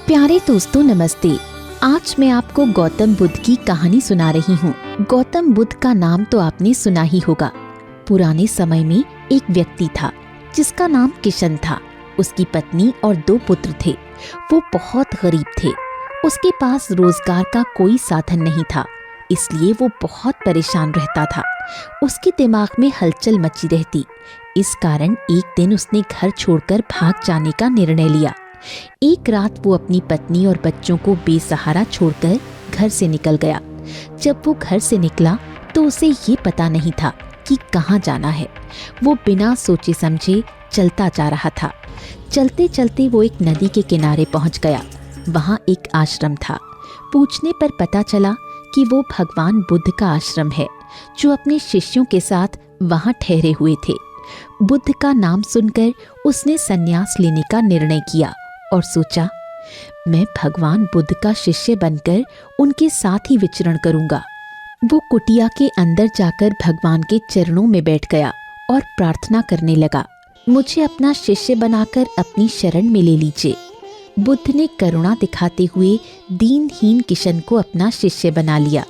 प्यारे दोस्तों नमस्ते। आज मैं आपको गौतम बुद्ध की कहानी सुना रही हूँ। गौतम बुद्ध का नाम तो आपने सुना ही होगा। पुराने समय में एक व्यक्ति था जिसका नाम किशन था। उसकी पत्नी और 2 पुत्र थे। वो बहुत गरीब थे। उसके पास रोजगार का कोई साधन नहीं था, इसलिए वो बहुत परेशान रहता था। उसके दिमाग में हलचल मची रहती। इस कारण एक दिन उसने घर छोड़कर भाग जाने का निर्णय लिया। एक रात वो अपनी पत्नी और बच्चों को बेसहारा छोड़कर घर से निकल गया। जब वो घर से निकला तो उसे ये पता नहीं था कि कहाँ जाना है। वो बिना सोचे समझे चलता जा रहा था। चलते चलते वो एक नदी के किनारे पहुंच गया। वहाँ एक आश्रम था। पूछने पर पता चला कि वो भगवान बुद्ध का आश्रम है, जो अपने शिष्यों के साथ वहाँ ठहरे हुए थे। बुद्ध का नाम सुनकर उसने संन्यास लेने का निर्णय किया और सोचा, मैं भगवान बुद्ध का शिष्य बनकर उनके साथ ही विचरण करूंगा। वो कुटिया के अंदर जाकर भगवान के चरणों में बैठ गया और प्रार्थना करने लगा, मुझे अपना शिष्य बनाकर अपनी शरण में ले लीजिए। बुद्ध ने करुणा दिखाते हुए दीनहीन किशन को अपना शिष्य बना लिया।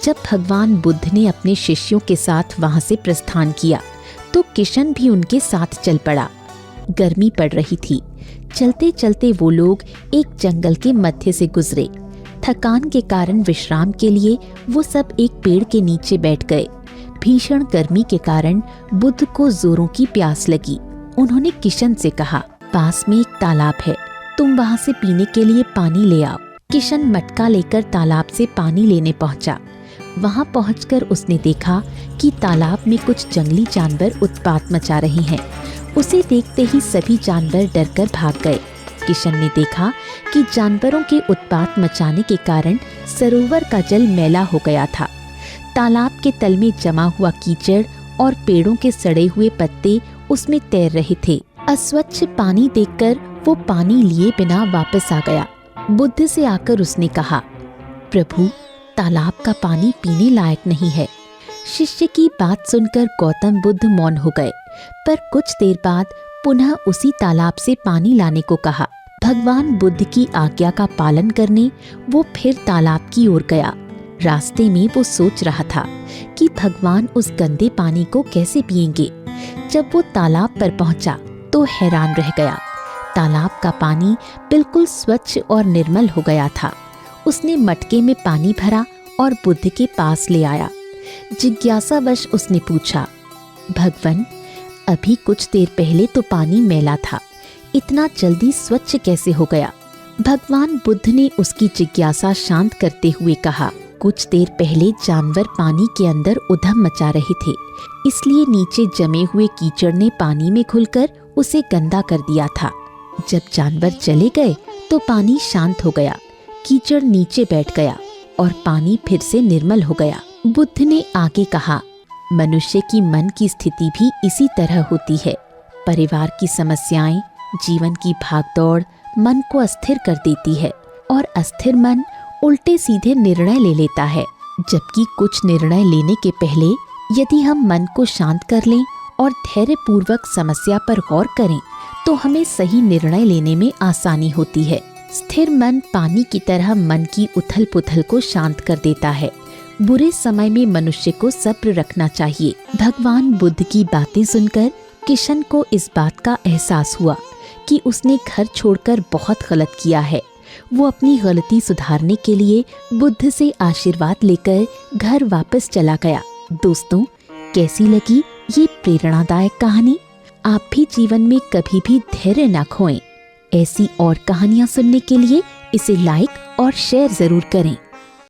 जब भगवान बुद्ध ने अपने शिष्यों के साथ वहां से प्रस्थान किया तो किशन भी उनके साथ चल पड़ा। गर्मी पड़ रही थी। चलते चलते वो लोग एक जंगल के मध्य से गुजरे। थकान के कारण विश्राम के लिए वो सब एक पेड़ के नीचे बैठ गए। भीषण गर्मी के कारण बुद्ध को जोरों की प्यास लगी। उन्होंने किशन से कहा, पास में एक तालाब है, तुम वहाँ से पीने के लिए पानी ले आओ। किशन मटका लेकर तालाब से पानी लेने पहुँचा। वहाँ पहुंचकर उसने देखा कि तालाब में कुछ जंगली जानवर उत्पात मचा रहे हैं। उसे देखते ही सभी जानवर डरकर भाग गए। किशन ने देखा कि जानवरों के उत्पात मचाने के कारण सरोवर का जल मैला हो गया था। तालाब के तल में जमा हुआ कीचड़ और पेड़ों के सड़े हुए पत्ते उसमें तैर रहे थे। अस्वच्छ पानी देखकर वो पानी लिए बिना वापस आ गया। बुद्ध से आकर उसने कहा, प्रभु, तालाब का पानी पीने लायक नहीं है। शिष्य की बात सुनकर गौतम बुद्ध मौन हो गए, पर कुछ देर बाद पुनः उसी तालाब से पानी लाने को कहा। भगवान बुद्ध की आज्ञा का पालन करने वो फिर तालाब की ओर गया। रास्ते में वो सोच रहा था कि भगवान उस गंदे पानी को कैसे पिएंगे। जब वो तालाब पर पहुंचा तो हैरान रह गया। तालाब का पानी बिल्कुल स्वच्छ और निर्मल हो गया था। उसने मटके में पानी भरा और बुद्ध के पास ले आया। जिज्ञासावश उसने पूछा, भगवान, अभी कुछ देर पहले तो पानी मैला था, इतना जल्दी स्वच्छ कैसे हो गया? भगवान बुद्ध ने उसकी जिज्ञासा शांत करते हुए कहा, कुछ देर पहले जानवर पानी के अंदर उधम मचा रहे थे, इसलिए नीचे जमे हुए कीचड़ ने पानी में घुलकर उसे गंदा कर दिया था। जब जानवर चले गए तो पानी शांत हो गया, कीचड़ नीचे बैठ गया और पानी फिर से निर्मल हो गया। बुद्ध ने आगे कहा, मनुष्य की मन की स्थिति भी इसी तरह होती है। परिवार की समस्याएं, जीवन की भागदौड़ मन को अस्थिर कर देती है और अस्थिर मन उल्टे सीधे निर्णय ले लेता है। जबकि कुछ निर्णय लेने के पहले यदि हम मन को शांत कर लें और धैर्यपूर्वक समस्या पर गौर करें तो हमें सही निर्णय लेने में आसानी होती है। स्थिर मन पानी की तरह मन की उथल पुथल को शांत कर देता है। बुरे समय में मनुष्य को सब्र रखना चाहिए। भगवान बुद्ध की बातें सुनकर किशन को इस बात का एहसास हुआ कि उसने घर छोड़कर बहुत गलत किया है। वो अपनी गलती सुधारने के लिए बुद्ध से आशीर्वाद लेकर घर वापस चला गया। दोस्तों, कैसी लगी ये प्रेरणादायक कहानी? आप भी जीवन में कभी भी धैर्य न खोएं। ऐसी और कहानियाँ सुनने के लिए इसे लाइक और शेयर जरूर करें।